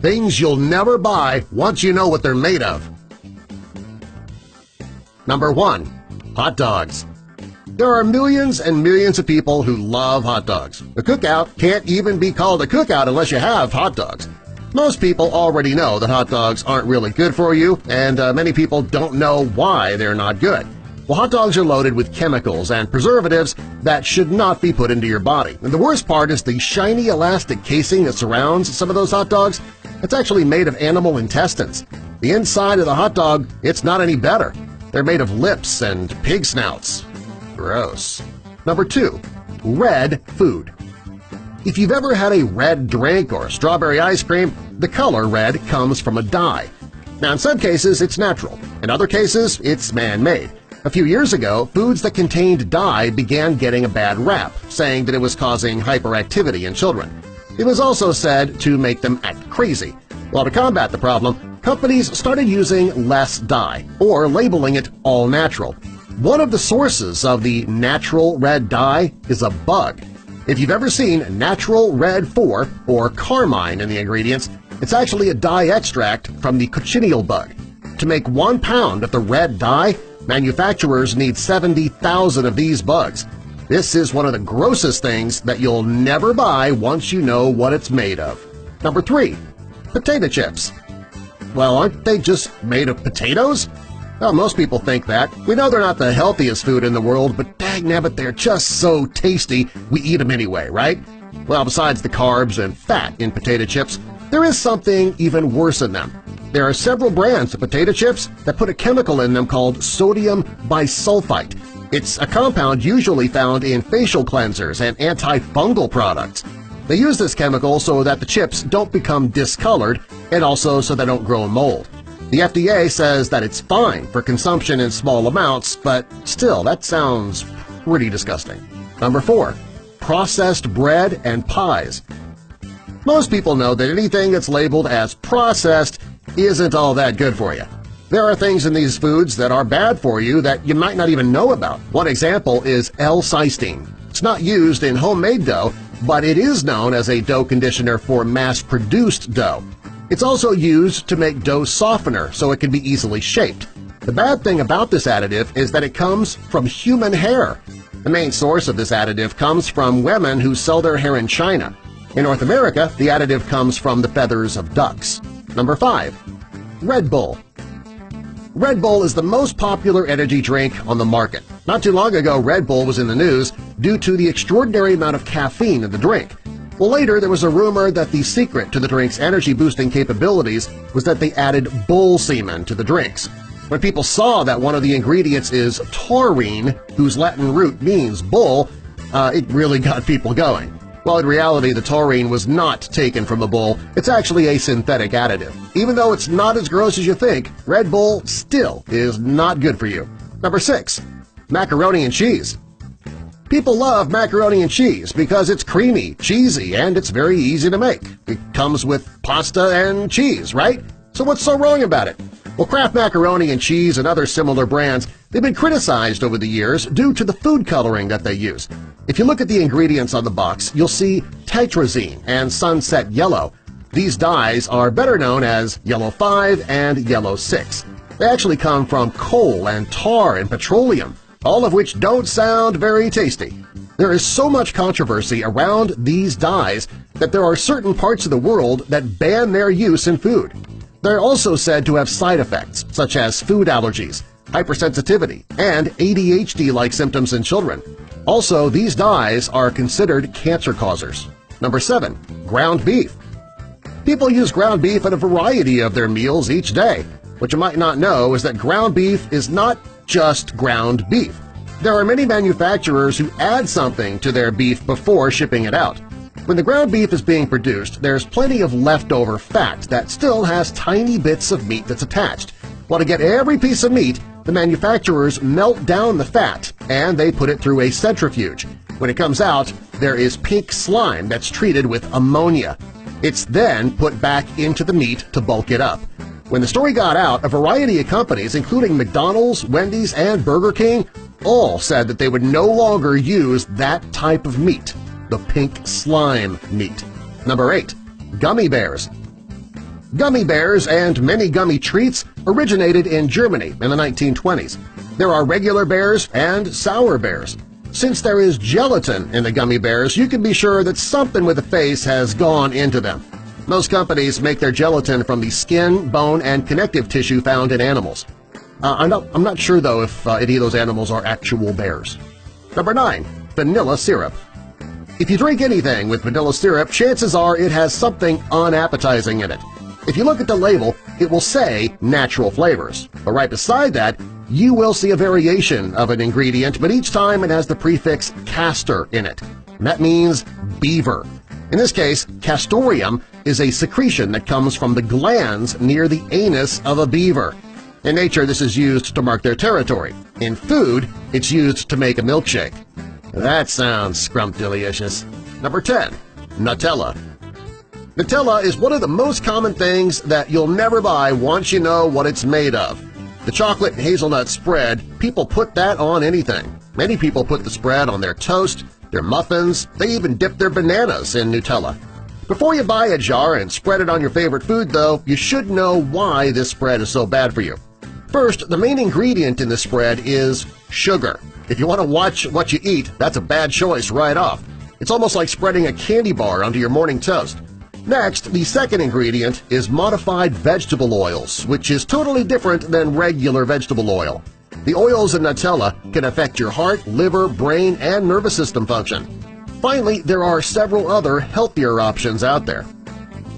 Things you'll never buy once you know what they're made of. Number 1. Hot dogs. There are millions and millions of people who love hot dogs. A cookout can't even be called a cookout unless you have hot dogs. Most people already know that hot dogs aren't really good for you, and many people don't know why they're not good. Well, hot dogs are loaded with chemicals and preservatives that should not be put into your body. And the worst part is the shiny elastic casing that surrounds some of those hot dogs. It's actually made of animal intestines. The inside of the hot dog, it's not any better. They're made of lips and pig snouts. Gross. Number 2. Red food. If you've ever had a red drink or strawberry ice cream, the color red comes from a dye. Now, in some cases, it's natural. In other cases, it's man-made. A few years ago, foods that contained dye began getting a bad rap, saying that it was causing hyperactivity in children. It was also said to make them act crazy. Well, to combat the problem, companies started using less dye, or labeling it all natural. One of the sources of the natural red dye is a bug. If you've ever seen natural red 4 or carmine in the ingredients, it's actually a dye extract from the cochineal bug. To make 1 pound of the red dye, manufacturers need 70,000 of these bugs. This is one of the grossest things that you'll never buy once you know what it's made of. Number 3. Potato chips. Well, aren't they just made of potatoes? Well, most people think that. We know they're not the healthiest food in the world, but dagnabbit, they're just so tasty we eat them anyway, right? Well, besides the carbs and fat in potato chips, there is something even worse in them. There are several brands of potato chips that put a chemical in them called sodium bisulfite. It's a compound usually found in facial cleansers and antifungal products. They use this chemical so that the chips don't become discolored and also so they don't grow mold. The FDA says that it's fine for consumption in small amounts, but still, that sounds pretty disgusting. Number 4. Processed bread and pies. Most people know that anything that's labeled as processed isn't all that good for you. There are things in these foods that are bad for you that you might not even know about. One example is L-cysteine. It's not used in homemade dough, but it is known as a dough conditioner for mass-produced dough. It's also used to make dough softener so it can be easily shaped. The bad thing about this additive is that it comes from human hair. The main source of this additive comes from women who sell their hair in China. In North America, the additive comes from the feathers of ducks. Number 5. Red Bull. Red Bull is the most popular energy drink on the market. Not too long ago, Red Bull was in the news due to the extraordinary amount of caffeine in the drink. Well, later there was a rumor that the secret to the drink's energy-boosting capabilities was that they added bull semen to the drinks. When people saw that one of the ingredients is taurine, whose Latin root means bull, it really got people going. Well, in reality, the taurine was not taken from a bull. It's actually a synthetic additive. Even though it's not as gross as you think, Red Bull still is not good for you. Number 6. Macaroni and cheese. People love macaroni and cheese because it's creamy, cheesy, and it's very easy to make. It comes with pasta and cheese, right? So what's so wrong about it? Well, Kraft Macaroni and Cheese and other similar brands, they've been criticized over the years due to the food coloring that they use. If you look at the ingredients on the box, you'll see tetrazine and sunset yellow. These dyes are better known as Yellow 5 and Yellow 6. They actually come from coal and tar and petroleum, all of which don't sound very tasty. There is so much controversy around these dyes that there are certain parts of the world that ban their use in food. They're also said to have side effects such as food allergies, hypersensitivity, and ADHD-like symptoms in children. Also, these dyes are considered cancer causers. Number 7. Ground beef. People use ground beef in a variety of their meals each day. What you might not know is that ground beef is not just ground beef. There are many manufacturers who add something to their beef before shipping it out. When the ground beef is being produced, there's plenty of leftover fat that still has tiny bits of meat that's attached. Well, to get every piece of meat, the manufacturers melt down the fat and they put it through a centrifuge. When it comes out, there is pink slime that's treated with ammonia. It's then put back into the meat to bulk it up. When the story got out, a variety of companies, including McDonald's, Wendy's, and Burger King, all said that they would no longer use that type of meat, the pink slime meat. Number 8. Gummy bears. Gummy bears and many gummy treats originated in Germany in the 1920s. There are regular bears and sour bears. Since there is gelatin in the gummy bears, you can be sure that something with a face has gone into them. Most companies make their gelatin from the skin, bone, and connective tissue found in animals. I'm not sure, though, if any of those animals are actual bears. Number 9. Vanilla syrup. If you drink anything with vanilla syrup, chances are it has something unappetizing in it. If you look at the label, it will say natural flavors, but right beside that, you will see a variation of an ingredient, but each time it has the prefix castor in it. And that means beaver. In this case, castoreum is a secretion that comes from the glands near the anus of a beaver. In nature, this is used to mark their territory. In food, it's used to make a milkshake. That sounds scrumptious. Number 10. Nutella. Nutella is one of the most common things that you'll never buy once you know what it's made of. The chocolate and hazelnut spread, people put that on anything. Many people put the spread on their toast, their muffins, they even dip their bananas in Nutella. Before you buy a jar and spread it on your favorite food, though, you should know why this spread is so bad for you. First, the main ingredient in the spread is sugar. If you want to watch what you eat, that's a bad choice right off. It's almost like spreading a candy bar onto your morning toast. Next, the second ingredient is modified vegetable oils, which is totally different than regular vegetable oil. The oils in Nutella can affect your heart, liver, brain, and nervous system function. Finally, there are several other healthier options out there.